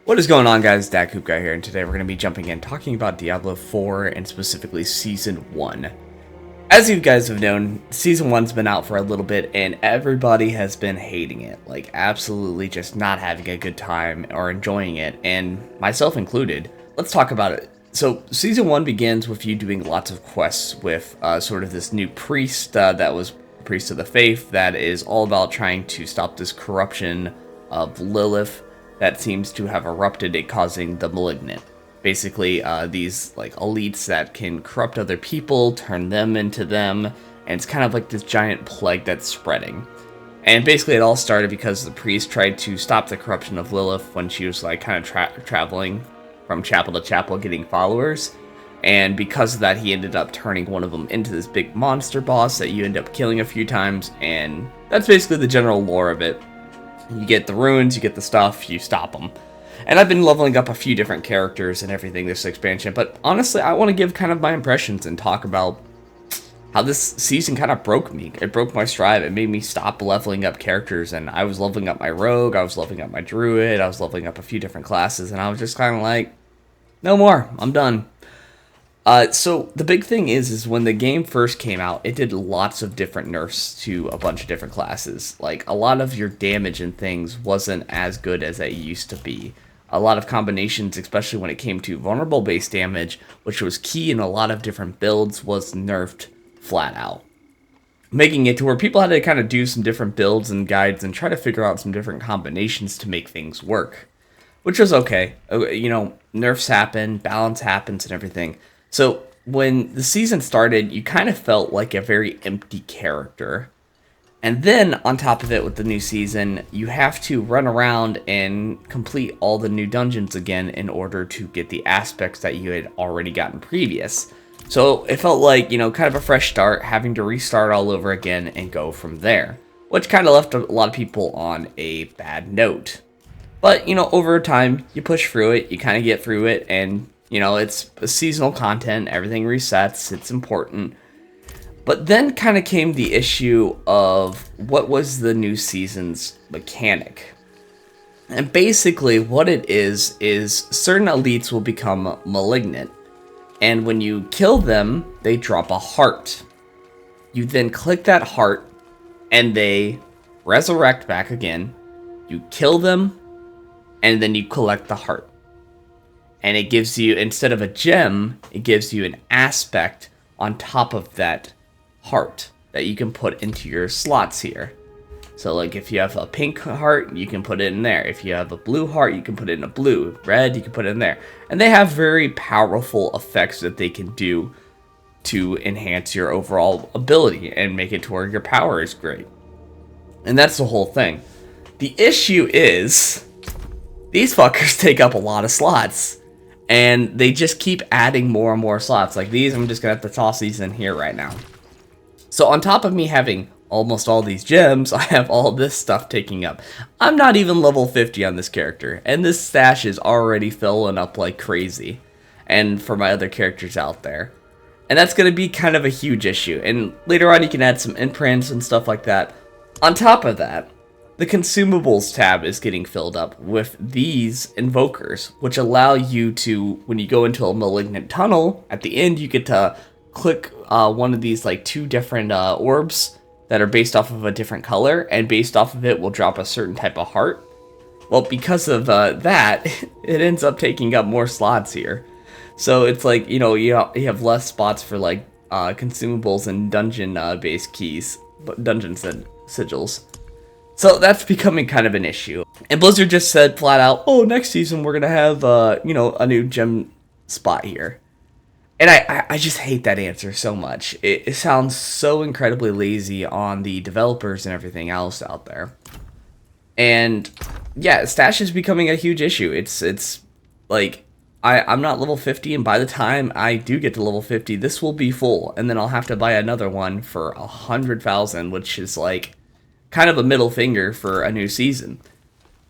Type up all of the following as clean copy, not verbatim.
What is going on, guys? Datcoopguy here, and today we're going to be jumping in talking about Diablo 4 and specifically Season 1. As you guys have known, Season 1's been out for a little bit and everybody has been hating it, like absolutely just not having a good time or enjoying it, and myself included. Let's talk about it. So, Season 1 begins with you doing lots of quests with sort of this new priest that was Priest of the Faith that is all about trying to stop this corruption of Lilith that seems to have erupted, it causing the Malignant. Basically, these like elites that can corrupt other people, turn them into them, and it's kind of like this giant plague that's spreading. And basically, it all started because the priest tried to stop the corruption of Lilith when she was like kind of traveling from chapel to chapel, getting followers. And because of that, he ended up turning one of them into this big monster boss that you end up killing a few times, and that's basically the general lore of it. You get the runes, you get the stuff, you stop them. And I've been leveling up a few different characters and everything this expansion, but honestly, I want to give kind of my impressions and talk about how this season kind of broke me. It broke my stride. It made me stop leveling up characters, and I was leveling up my rogue, I was leveling up my druid, I was leveling up a few different classes, and I was just kind of like, no more, I'm done. So the big thing is when the game first came out, it did lots of different nerfs to a bunch of different classes. Like, a lot of your damage and things wasn't as good as it used to be. A lot of combinations, especially when it came to vulnerable base damage, which was key in a lot of different builds, was nerfed flat out. Making it to where people had to kind of do some different builds and guides and try to figure out some different combinations to make things work. Which was okay. You know, nerfs happen, balance happens and everything. So, when the season started, you kind of felt like a very empty character. And then, on top of it, with the new season, you have to run around and complete all the new dungeons again in order to get the aspects that you had already gotten previous. So, it felt like, you know, kind of a fresh start, having to restart all over again and go from there. Which kind of left a lot of people on a bad note. But, you know, over time, you push through it, you kind of get through it, and you know, it's a seasonal content, everything resets, it's important. But then kind of came the issue of what was the new season's mechanic. And basically what it is certain elites will become malignant. And when you kill them, they drop a heart. You then click that heart and they resurrect back again. You kill them and then you collect the heart. And it gives you, instead of a gem, it gives you an aspect on top of that heart that you can put into your slots here. So like if you have a pink heart, you can put it in there. If you have a blue heart, you can put it in a blue. Red, you can put it in there. And they have very powerful effects that they can do to enhance your overall ability and make it to where your power is great. And that's the whole thing. The issue is, these fuckers take up a lot of slots. And they just keep adding more and more slots. Like these, I'm just going to have to toss these in here right now. So on top of me having almost all these gems, I have all this stuff taking up. I'm not even level 50 on this character. And this stash is already filling up like crazy. And for my other characters out there. And that's going to be kind of a huge issue. And later on you can add some imprints and stuff like that. On top of that, the consumables tab is getting filled up with these invokers, which allow you to, when you go into a malignant tunnel, at the end you get to click one of these like two different orbs that are based off of a different color, and based off of it will drop a certain type of heart. Well, because of that, it ends up taking up more slots here. So it's like, you know, you have less spots for like consumables and dungeon based keys, dungeon sigils. So that's becoming kind of an issue. And Blizzard just said flat out, oh, next season we're going to have, you know, a new gem spot here. And I just hate that answer so much. It sounds so incredibly lazy on the developers and everything else out there. And yeah, stash is becoming a huge issue. It's like, I'm not level 50, and by the time I do get to level 50, this will be full. And then I'll have to buy another one for 100,000, which is like kind of a middle finger for a new season.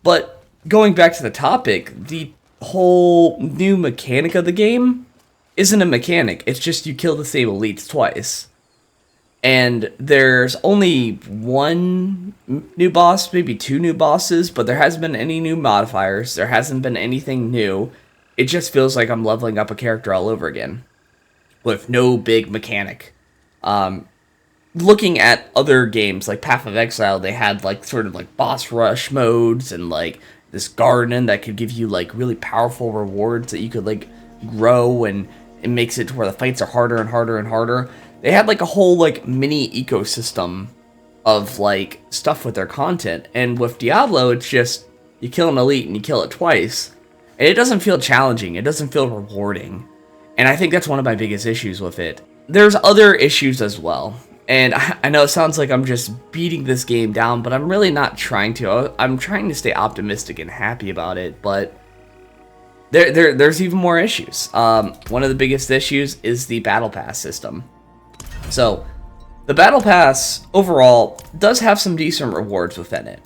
But going back to the topic, the whole new mechanic of the game isn't a mechanic. It's just you kill the same elites twice. And there's only one new boss, maybe two new bosses, but there hasn't been any new modifiers. There hasn't been anything new. It just feels like I'm leveling up a character all over again with no big mechanic. Looking at other games like Path of Exile, they had like sort of like boss rush modes and like this garden that could give you like really powerful rewards that you could like grow, and it makes it to where the fights are harder and harder and harder. They had like a whole like mini ecosystem of like stuff with their content, and with Diablo it's just you kill an elite and you kill it twice, and it doesn't feel challenging, it doesn't feel rewarding, and I think that's one of my biggest issues with it. There's other issues as well, and I know it sounds like I'm just beating this game down, but I'm really not trying to. I'm trying to stay optimistic and happy about it, but there's even more issues. One of the biggest issues is the Battle Pass system. So, the Battle Pass, overall, does have some decent rewards within it.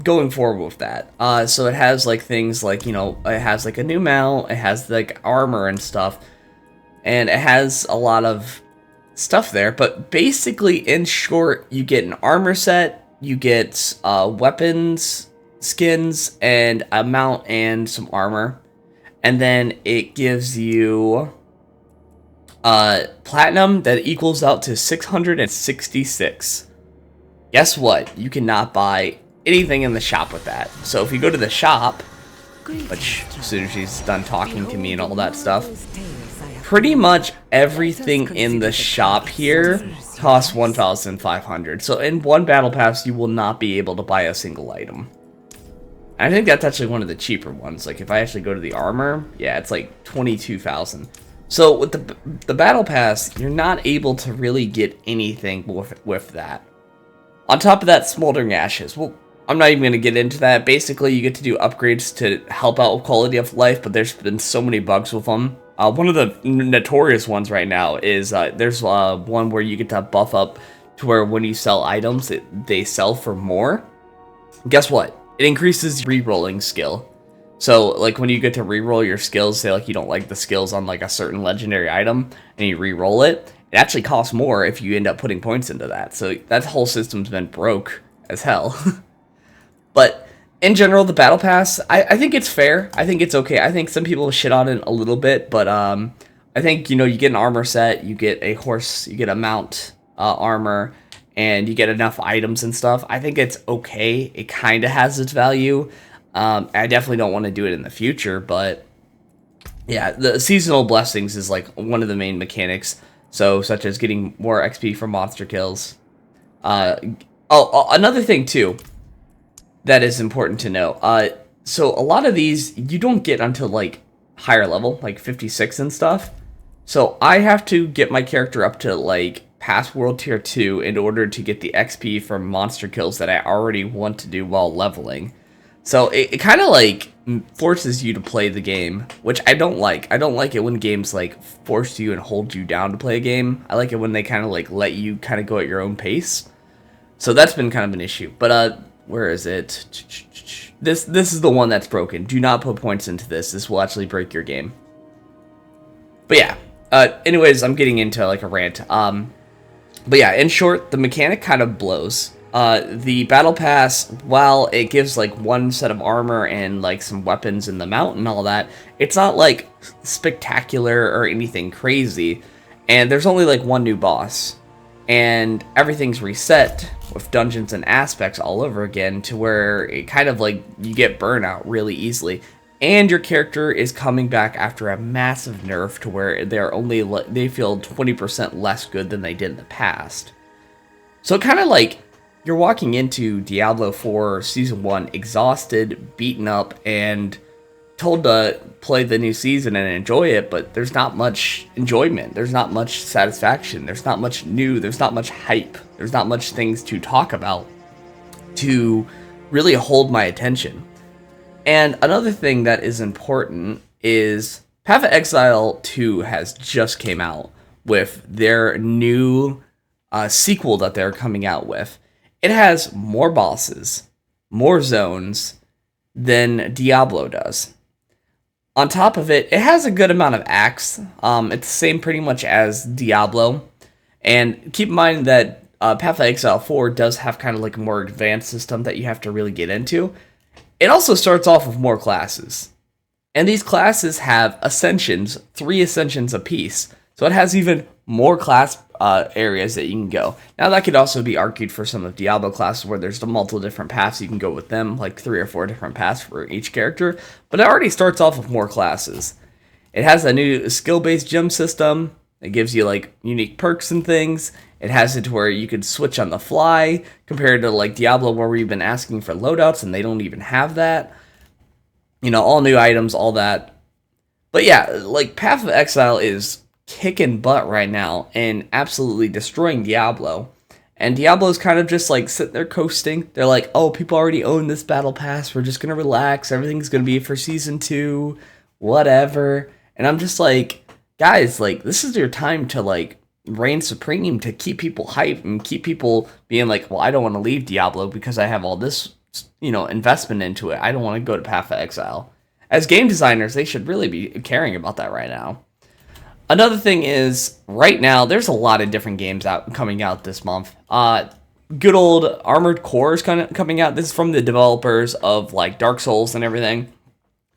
Going forward with that. So it has, like, things like, you know, it has, like, a new mount, it has, like, armor and stuff, and it has a lot of stuff there, but basically, in short, you get an armor set, you get weapons, skins, and a mount and some armor, and then it gives you platinum that equals out to 666. Guess what? You cannot buy anything in the shop with that. So if you go to the shop, which as soon as she's done talking to me and all that stuff, pretty much everything in the shop here costs 1,500. So in one battle pass, you will not be able to buy a single item. I think that's actually one of the cheaper ones. Like if I actually go to the armor, yeah, it's like 22,000. So with the battle pass, you're not able to really get anything with that. On top of that, Smoldering Ashes. Well, I'm not even going to get into that. Basically, you get to do upgrades to help out with quality of life, but there's been so many bugs with them. One of the notorious ones right now is there's one where you get to buff up to where when you sell items, they sell for more. Guess what? It increases your re-rolling skill. So, like, when you get to re-roll your skills, say, like, you don't like the skills on, like, a certain legendary item, and you re-roll it, it actually costs more if you end up putting points into that. So, that whole system's been broke as hell. But, in general, the Battle Pass, I think it's fair. I think it's okay. I think some people shit on it a little bit, but, I think, you know, you get an armor set, you get a horse, you get a mount armor, and you get enough items and stuff. I think it's okay. It kind of has its value. I definitely don't want to do it in the future, but yeah, the seasonal blessings is like one of the main mechanics. So, such as getting more XP from monster kills. Another thing too that is important to know. So a lot of these you don't get until like higher level, like 56 and stuff. So I have to get my character up to like past world tier 2 in order to get the XP from monster kills that I already want to do while leveling. So it kind of like forces you to play the game, which I don't like. I don't like it when games like force you and hold you down to play a game. I like it when they kind of like let you kind of go at your own pace. So that's been kind of an issue. But where is it? This is the one that's broken. Do not put points into this. This will actually break your game. But yeah. Anyways, I'm getting into like a rant. But yeah, in short, the mechanic kind of blows. The battle pass, while it gives like one set of armor and like some weapons in the mount and all that, it's not like spectacular or anything crazy, and there's only like one new boss, and everything's reset with dungeons and aspects all over again, to where it kind of like you get burnout really easily, and your character is coming back after a massive nerf to where they feel 20% less good than they did in the past. So kind of like you're walking into Diablo 4 Season 1 exhausted, beaten up, and told to play the new season and enjoy it, but there's not much enjoyment, there's not much satisfaction, there's not much new, there's not much hype, there's not much things to talk about to really hold my attention. And another thing that is important is Path of Exile 2 has just came out with their new sequel that they're coming out with. It has more bosses, more zones than Diablo does. On top of it, it has a good amount of acts. It's the same pretty much as Diablo. And keep in mind that Path of Exile 4 does have kind of like a more advanced system that you have to really get into. It also starts off with more classes. And these classes have ascensions, 3 ascensions apiece. So it has even more class areas that you can go. Now that could also be argued for some of Diablo classes where there's multiple different paths you can go with them, like 3 or 4 different paths for each character. But it already starts off with more classes. It has a new skill-based gem system. It gives you like unique perks and things. It has it to where you could switch on the fly compared to like Diablo where we've been asking for loadouts and they don't even have that. You know, all new items, all that. But yeah, like Path of Exile is kicking butt right now and absolutely destroying Diablo. And Diablo's kind of just like sitting there coasting. They're like, oh, people already own this battle pass. We're just going to relax. Everything's going to be for season 2, whatever. And I'm just like, guys, like, this is your time to like reign supreme, to keep people hyped and keep people being like, well, I don't want to leave Diablo because I have all this, you know, investment into it. I don't want to go to Path of Exile. As game designers, they should really be caring about that right now. Another thing is, right now, there's a lot of different games coming out this month. Good old Armored Core is kind of coming out. This is from the developers of like Dark Souls and everything.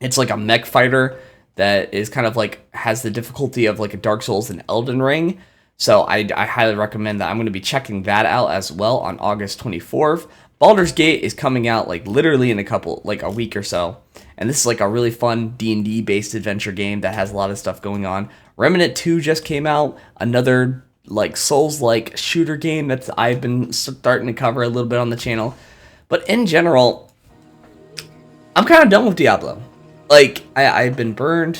It's like a mech fighter that is kind of like has the difficulty of like a Dark Souls and Elden Ring. So I highly recommend that. I'm going to be checking that out as well on August 24th. Baldur's Gate is coming out like literally in a week or so. And this is like a really fun D&D based adventure game that has a lot of stuff going on. Remnant 2 just came out, another like Souls-like shooter game that I've been starting to cover a little bit on the channel. But in general, I'm kind of done with Diablo. Like, I've been burned.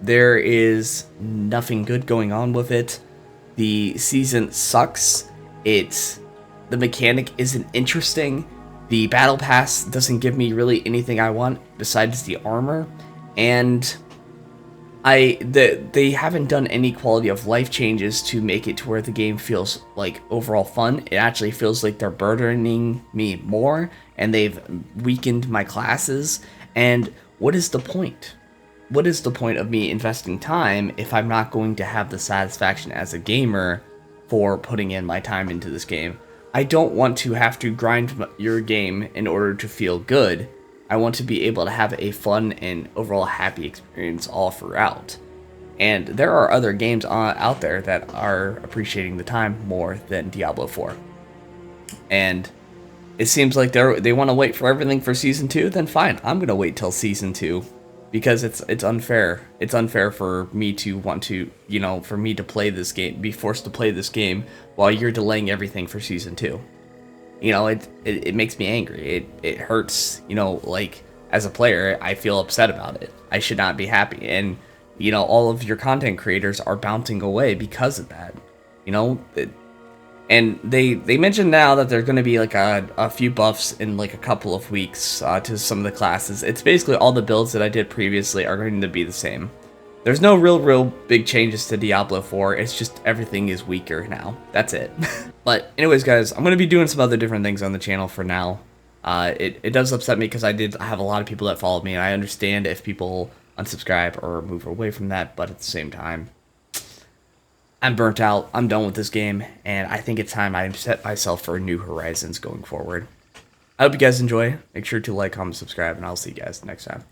There is nothing good going on with it. The season sucks. The mechanic isn't interesting. The battle pass doesn't give me really anything I want besides the armor. And they haven't done any quality of life changes to make it to where the game feels like overall fun. It actually feels like they're burdening me more, and they've weakened my classes. And what is the point? What is the point of me investing time if I'm not going to have the satisfaction as a gamer for putting in my time into this game? I don't want to have to grind your game in order to feel good. I want to be able to have a fun and overall happy experience all throughout. And there are other games out there that are appreciating the time more than Diablo 4. And it seems like they want to wait for everything for Season 2, then fine, I'm going to wait till Season 2. Because it's unfair. It's unfair for me to want to, you know, for me to play this game, be forced to play this game while you're delaying everything for Season 2. You know, it makes me angry. It hurts, you know, like, as a player, I feel upset about it. I should not be happy. And, you know, all of your content creators are bouncing away because of that. You know, and they mentioned now that there's going to be like a few buffs in like a couple of weeks to some of the classes. It's basically all the builds that I did previously are going to be the same. There's no real big changes to Diablo 4. It's just everything is weaker now. That's it. But anyways, guys, I'm going to be doing some other different things on the channel for now. It does upset me because I have a lot of people that follow me, and I understand if people unsubscribe or move away from that, but at the same time, I'm burnt out, I'm done with this game, and I think it's time I set myself for new horizons going forward. I hope you guys enjoy. Make sure to like, comment, subscribe, and I'll see you guys next time.